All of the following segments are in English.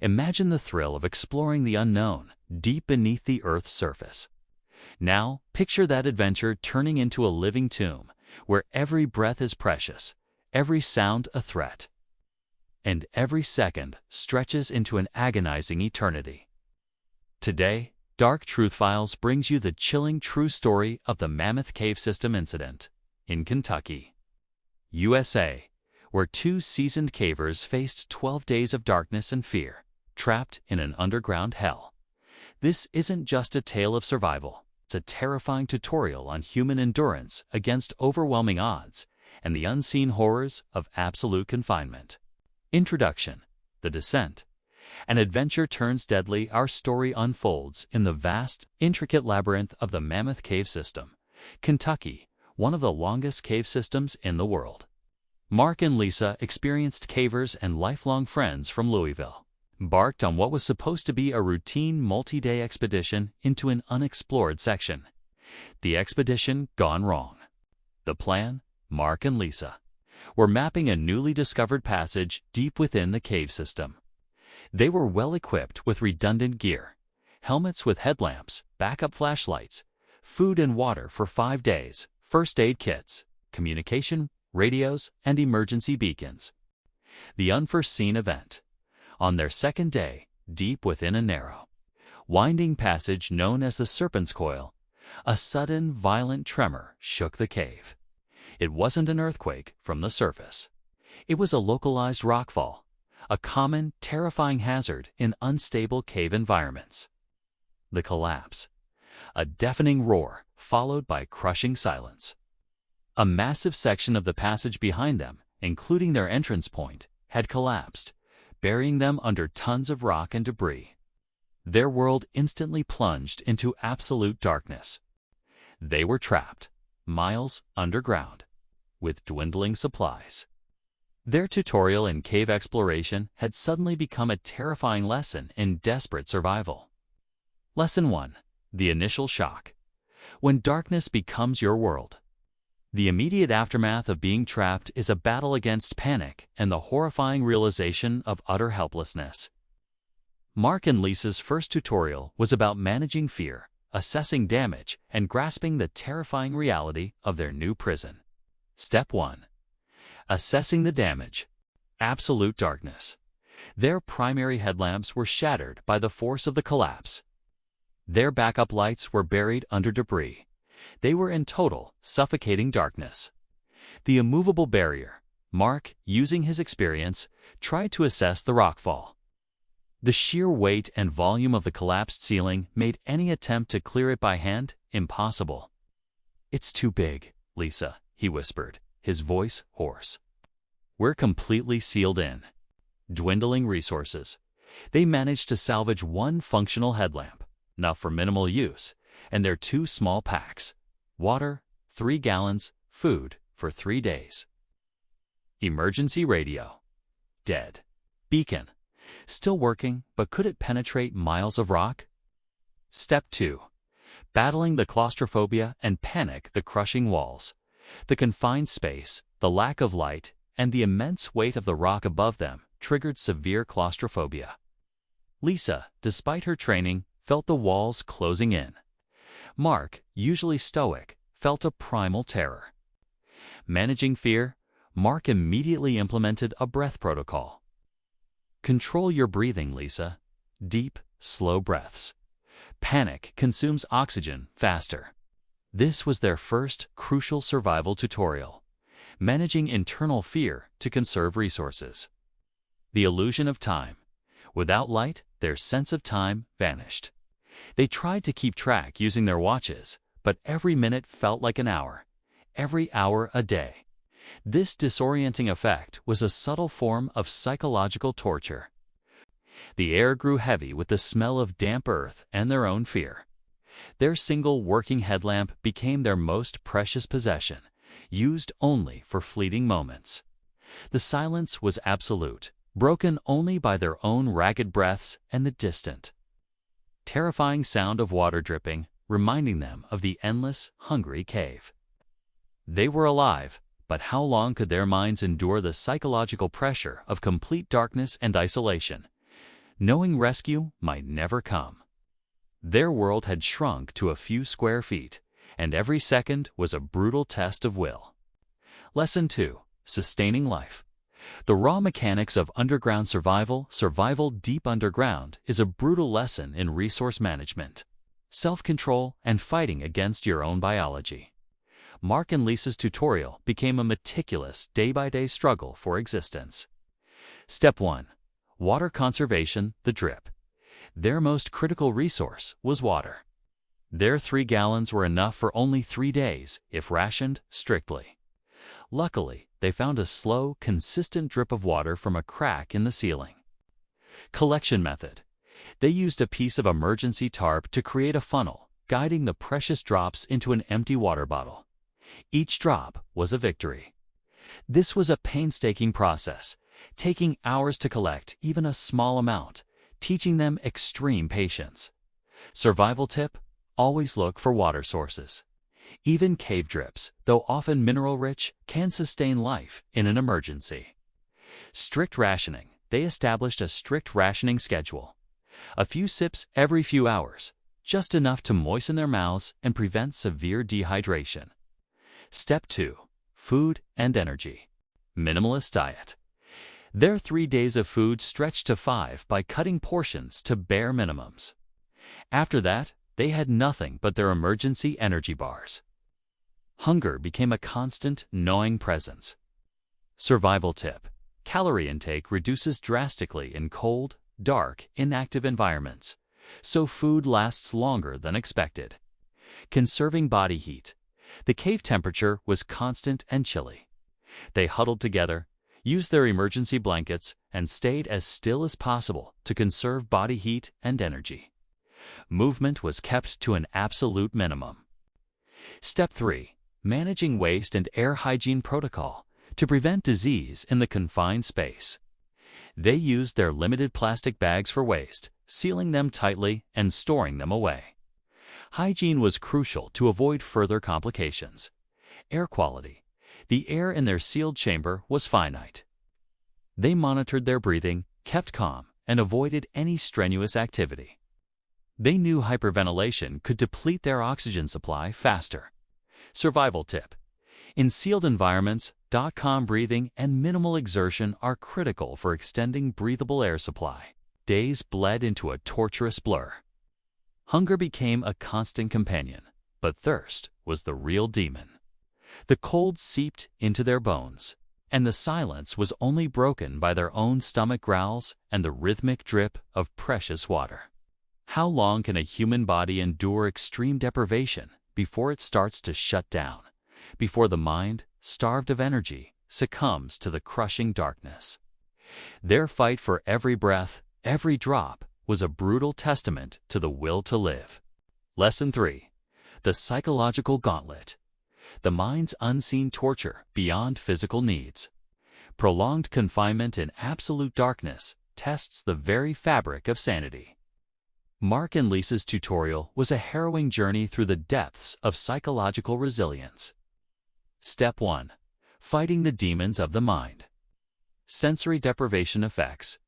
Imagine the thrill of exploring the unknown deep beneath the Earth's surface. Now, picture that adventure turning into a living tomb, where every breath is precious, every sound a threat, and every second stretches into an agonizing eternity. Today, Dark Truth Files brings you the chilling true story of the Mammoth Cave System incident in Kentucky, USA, where two seasoned cavers faced 12 days of darkness and fear, trapped in an underground hell. This isn't just a tale of survival. It's a terrifying tutorial on human endurance against overwhelming odds and the unseen horrors of absolute confinement. Introduction: The Descent. An adventure turns deadly. Our story unfolds in the vast, intricate labyrinth of the Mammoth Cave System, Kentucky, one of the longest cave systems in the world. Mark and Lisa, experienced cavers and lifelong friends from Louisville, embarked on what was supposed to be a routine multi-day expedition into an unexplored section. The expedition gone wrong. The plan: Mark and Lisa were mapping a newly discovered passage deep within the cave system. They were well equipped with redundant gear, helmets with headlamps, backup flashlights, food and water for 5 days, first aid kits, communication, radios, and emergency beacons. The unforeseen event. On their second day, deep within a narrow, winding passage known as the Serpent's Coil, a sudden, violent tremor shook the cave. It wasn't an earthquake from the surface. It was a localized rockfall, a common, terrifying hazard in unstable cave environments. The collapse. A deafening roar, followed by crushing silence. A massive section of the passage behind them, including their entrance point, had collapsed, burying them under tons of rock and debris. Their world instantly plunged into absolute darkness. They were trapped, miles underground, with dwindling supplies. Their tutorial in cave exploration had suddenly become a terrifying lesson in desperate survival. Lesson 1. The initial shock. When darkness becomes your world. The immediate aftermath of being trapped is a battle against panic and the horrifying realization of utter helplessness. Mark and Lisa's first tutorial was about managing fear, assessing damage, and grasping the terrifying reality of their new prison. Step 1. Assessing the damage. Absolute darkness. Their primary headlamps were shattered by the force of the collapse. Their backup lights were buried under debris. They were in total, suffocating darkness. The immovable barrier. Mark, using his experience, tried to assess the rockfall. The sheer weight and volume of the collapsed ceiling made any attempt to clear it by hand impossible. "It's too big, Lisa," he whispered, his voice hoarse. "We're completely sealed in." Dwindling resources. They managed to salvage one functional headlamp, enough for minimal use, and their 2 small packs. Water, 3 gallons, food for 3 days. Emergency radio. Dead. Beacon. Still working, but could it penetrate miles of rock? Step 2. Battling the claustrophobia and panic. The crushing walls, the confined space, the lack of light, and the immense weight of the rock above them triggered severe claustrophobia. Lisa, despite her training, felt the walls closing in. Mark, usually stoic, felt a primal terror. Managing fear, Mark immediately implemented a breath protocol. Control your breathing, Lisa. Deep, slow breaths. Panic consumes oxygen faster. This was their first crucial survival tutorial. Managing internal fear to conserve resources. The illusion of time. Without light, their sense of time vanished. They tried to keep track using their watches, but every minute felt like an hour, every hour a day. This disorienting effect was a subtle form of psychological torture. The air grew heavy with the smell of damp earth and their own fear. Their single working headlamp became their most precious possession, used only for fleeting moments. The silence was absolute, broken only by their own ragged breaths and the distant, terrifying sound of water dripping, reminding them of the endless, hungry cave. They were alive, but how long could their minds endure the psychological pressure of complete darkness and isolation? knowing rescue might never come. Their world had shrunk to a few square feet, and every second was a brutal test of will. Lesson 2. Sustaining life. The raw mechanics of underground survival deep underground, is a brutal lesson in resource management, self-control, and fighting against your own biology. Mark and Lisa's tutorial became a meticulous, day-by-day struggle for existence. Step 1. Water conservation, the drip. Their most critical resource was water. Their 3 gallons were enough for only 3 days, if rationed strictly. Luckily, they found a slow, consistent drip of water from a crack in the ceiling. Collection method. They used a piece of emergency tarp to create a funnel, guiding the precious drops into an empty water bottle. Each drop was a victory. This was a painstaking process, taking hours to collect even a small amount, teaching them extreme patience. Survival tip: always look for water sources. Even cave drips, though often mineral-rich, can sustain life in an emergency. Strict rationing. They established a strict rationing schedule. A few sips every few hours, just enough to moisten their mouths and prevent severe dehydration. Step 2. Food and energy. Minimalist diet. Their 3 days of food stretched to 5 by cutting portions to bare minimums. After that, they had nothing but their emergency energy bars. Hunger became a constant, gnawing presence. Survival tip: calorie intake reduces drastically in cold, dark, inactive environments, so food lasts longer than expected. Conserving body heat. The cave temperature was constant and chilly. They huddled together, used their emergency blankets, and stayed as still as possible to conserve body heat and energy. Movement was kept to an absolute minimum. Step 3. Managing waste and air hygiene protocol to prevent disease in the confined space. They used their limited plastic bags for waste, sealing them tightly and storing them away. Hygiene was crucial to avoid further complications. Air quality. The air in their sealed chamber was finite. They monitored their breathing, kept calm, and avoided any strenuous activity. They knew hyperventilation could deplete their oxygen supply faster. Survival tip: in sealed environments, calm breathing and minimal exertion are critical for extending breathable air supply. Days bled into a torturous blur. Hunger became a constant companion, but thirst was the real demon. The cold seeped into their bones, and the silence was only broken by their own stomach growls and the rhythmic drip of precious water. How long can a human body endure extreme deprivation before it starts to shut down, before the mind, starved of energy, succumbs to the crushing darkness? Their fight for every breath, every drop, was a brutal testament to the will to live. Lesson 3. The psychological gauntlet. The mind's unseen torture beyond physical needs. Prolonged confinement in absolute darkness tests the very fabric of sanity. Mark and Lisa's tutorial was a harrowing journey through the depths of psychological resilience. Step 1. Fighting the demons of the mind. Sensory deprivation effects.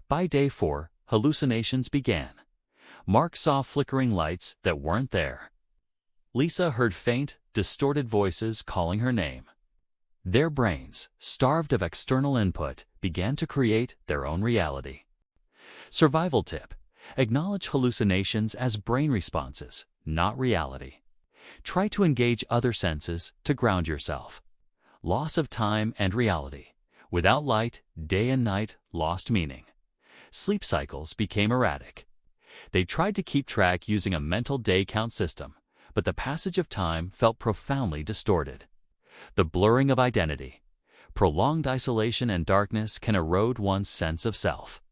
By day 4, hallucinations began. Mark saw flickering lights that weren't there. Lisa heard faint, distorted voices calling her name. Their brains, starved of external input, began to create their own reality. Survival tip: acknowledge hallucinations as brain responses, not reality. Try to engage other senses to ground yourself. Loss of time and reality. Without light, day and night lost meaning. Sleep cycles became erratic. They tried to keep track using a mental day count system, but the passage of time felt profoundly distorted. The blurring of identity. Prolonged isolation and darkness can erode one's sense of self.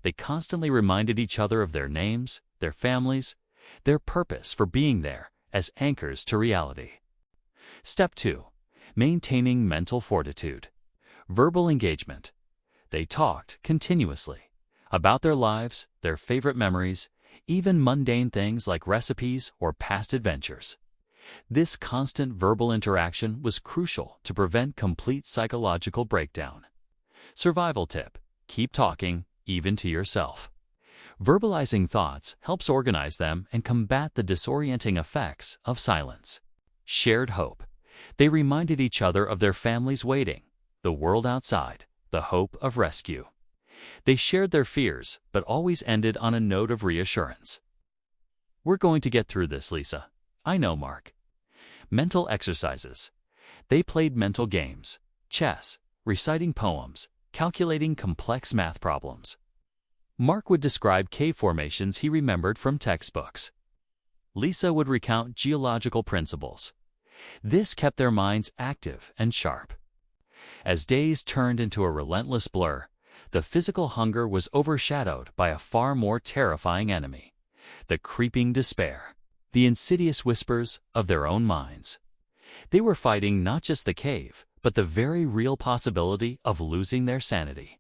They constantly reminded each other of their names, their families, their purpose for being there as anchors to reality. Step 2. Maintaining mental fortitude. Verbal engagement. They talked continuously about their lives, their favorite memories, even mundane things like recipes or past adventures. This constant verbal interaction was crucial to prevent complete psychological breakdown. Survival tip: keep talking, even to yourself. Verbalizing thoughts helps organize them and combat the disorienting effects of silence. Shared hope. They reminded each other of their families waiting, the world outside, the hope of rescue. They shared their fears, but always ended on a note of reassurance. "We're going to get through this, Lisa. I know, Mark." Mental exercises. They played mental games, chess, reciting poems, calculating complex math problems. Mark would describe cave formations he remembered from textbooks. Lisa would recount geological principles. This kept their minds active and sharp. As days turned into a relentless blur, the physical hunger was overshadowed by a far more terrifying enemy: the creeping despair, the insidious whispers of their own minds. They were fighting not just the cave, but the very real possibility of losing their sanity.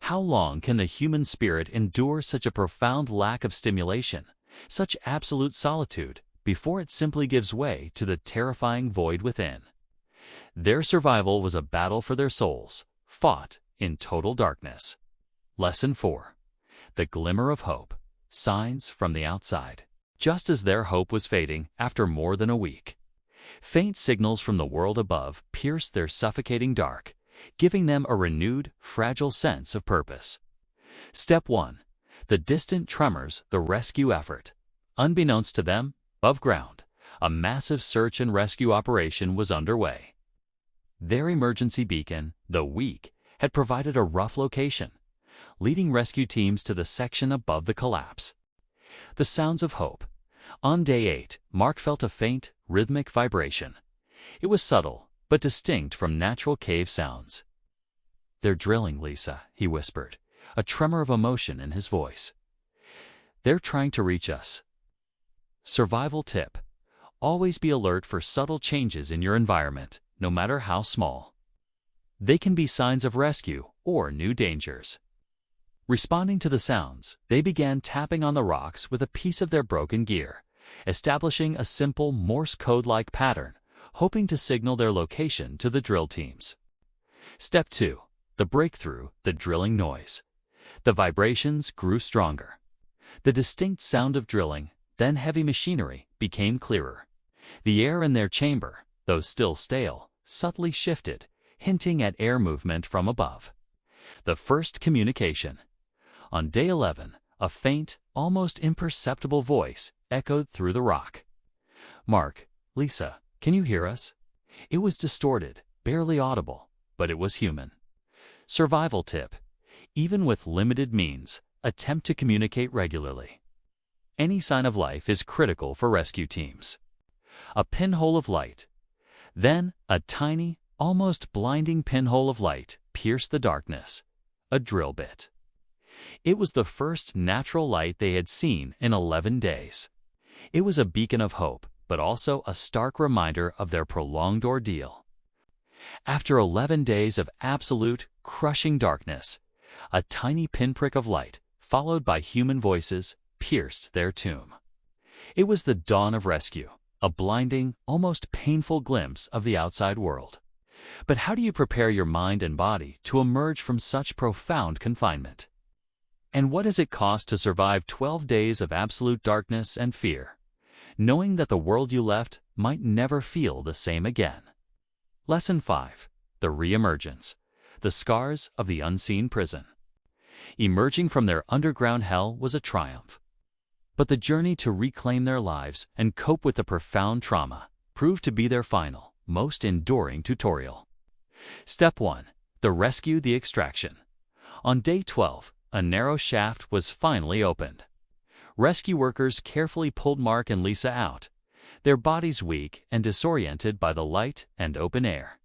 How long can the human spirit endure such a profound lack of stimulation, such absolute solitude, before it simply gives way to the terrifying void within? Their survival was a battle for their souls, fought in total darkness. Lesson 4. The glimmer of hope. Signs from the outside. Just as their hope was fading after more than a week, faint signals from the world above pierced their suffocating dark, giving them a renewed, fragile sense of purpose. Step 1. The distant tremors, the rescue effort. Unbeknownst to them, above ground, a massive search and rescue operation was underway. Their emergency beacon, though weak, had provided a rough location, leading rescue teams to the section above the collapse. The sounds of hope. On day 8, Mark felt a faint, rhythmic vibration. It was subtle, but distinct from natural cave sounds. "They're drilling, Lisa," he whispered, a tremor of emotion in his voice. "They're trying to reach us." Survival tip. Always be alert for subtle changes in your environment, no matter how small. They can be signs of rescue or new dangers. Responding to the sounds, they began tapping on the rocks with a piece of their broken gear, establishing a simple Morse code-like pattern, hoping to signal their location to the drill teams. Step 2. The breakthrough, the drilling noise. The vibrations grew stronger. The distinct sound of drilling, then heavy machinery, became clearer. The air in their chamber, though still stale, subtly shifted, hinting at air movement from above. The first communication. On day 11, a faint, almost imperceptible voice echoed through the rock. "Mark, Lisa, can you hear us?" It was distorted, barely audible, but it was human. Survival tip. Even with limited means, attempt to communicate regularly. Any sign of life is critical for rescue teams. A pinhole of light. Then, a tiny, almost blinding pinhole of light pierced the darkness. A drill bit. It was the first natural light they had seen in 11 days. It was a beacon of hope, but also a stark reminder of their prolonged ordeal. After 11 days of absolute, crushing darkness, a tiny pinprick of light, followed by human voices, pierced their tomb. It was the dawn of rescue, a blinding, almost painful glimpse of the outside world. But how do you prepare your mind and body to emerge from such profound confinement? And what does it cost to survive 12 days of absolute darkness and fear, knowing that the world you left might never feel the same again? Lesson 5. The Reemergence. The Scars of the Unseen Prison. Emerging from their underground hell was a triumph. But the journey to reclaim their lives and cope with the profound trauma proved to be their final, most enduring tutorial. Step 1. The Rescue, the Extraction. On day 12, a narrow shaft was finally opened. Rescue workers carefully pulled Mark and Lisa out, their bodies weak and disoriented by the light and open air.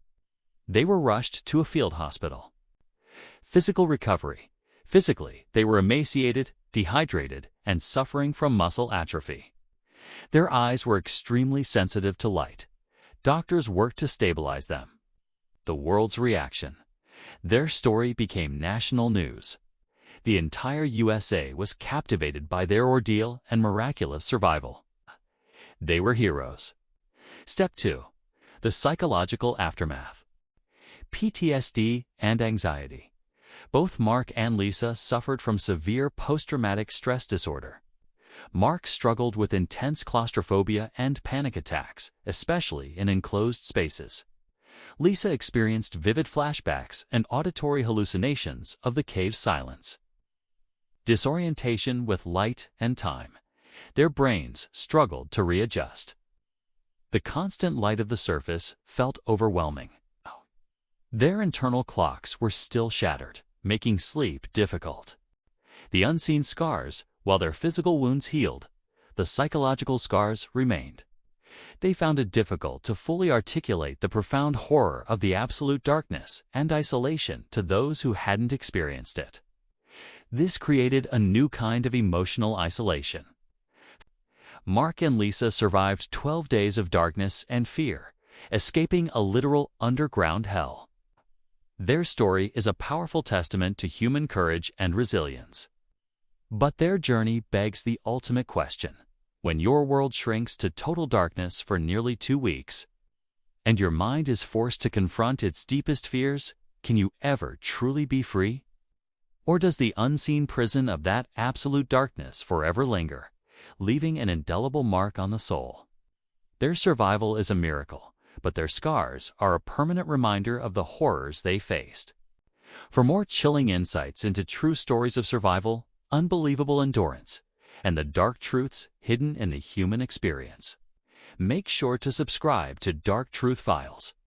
They were rushed to a field hospital. Physical recovery. Physically, they were emaciated, dehydrated, and suffering from muscle atrophy. Their eyes were extremely sensitive to light. Doctors worked to stabilize them. The world's reaction. Their story became national news. The entire USA was captivated by their ordeal and miraculous survival. They were heroes. Step 2. The Psychological Aftermath. PTSD and Anxiety. Both Mark and Lisa suffered from severe post-traumatic stress disorder. Mark struggled with intense claustrophobia and panic attacks, especially in enclosed spaces. Lisa experienced vivid flashbacks and auditory hallucinations of the cave's silence. Disorientation with light and time. Their brains struggled to readjust. The constant light of the surface felt overwhelming. Their internal clocks were still shattered, making sleep difficult. The unseen scars, while their physical wounds healed, the psychological scars remained. They found it difficult to fully articulate the profound horror of the absolute darkness and isolation to those who hadn't experienced it. This created a new kind of emotional isolation. Mark and Lisa survived 12 days of darkness and fear, escaping a literal underground hell. Their story is a powerful testament to human courage and resilience. But their journey begs the ultimate question. When your world shrinks to total darkness for nearly 2 weeks, and your mind is forced to confront its deepest fears, can you ever truly be free? Or does the unseen prison of that absolute darkness forever linger, leaving an indelible mark on the soul? Their survival is a miracle, but their scars are a permanent reminder of the horrors they faced. For more chilling insights into true stories of survival, unbelievable endurance, and the dark truths hidden in the human experience, make sure to subscribe to Dark Truth Files.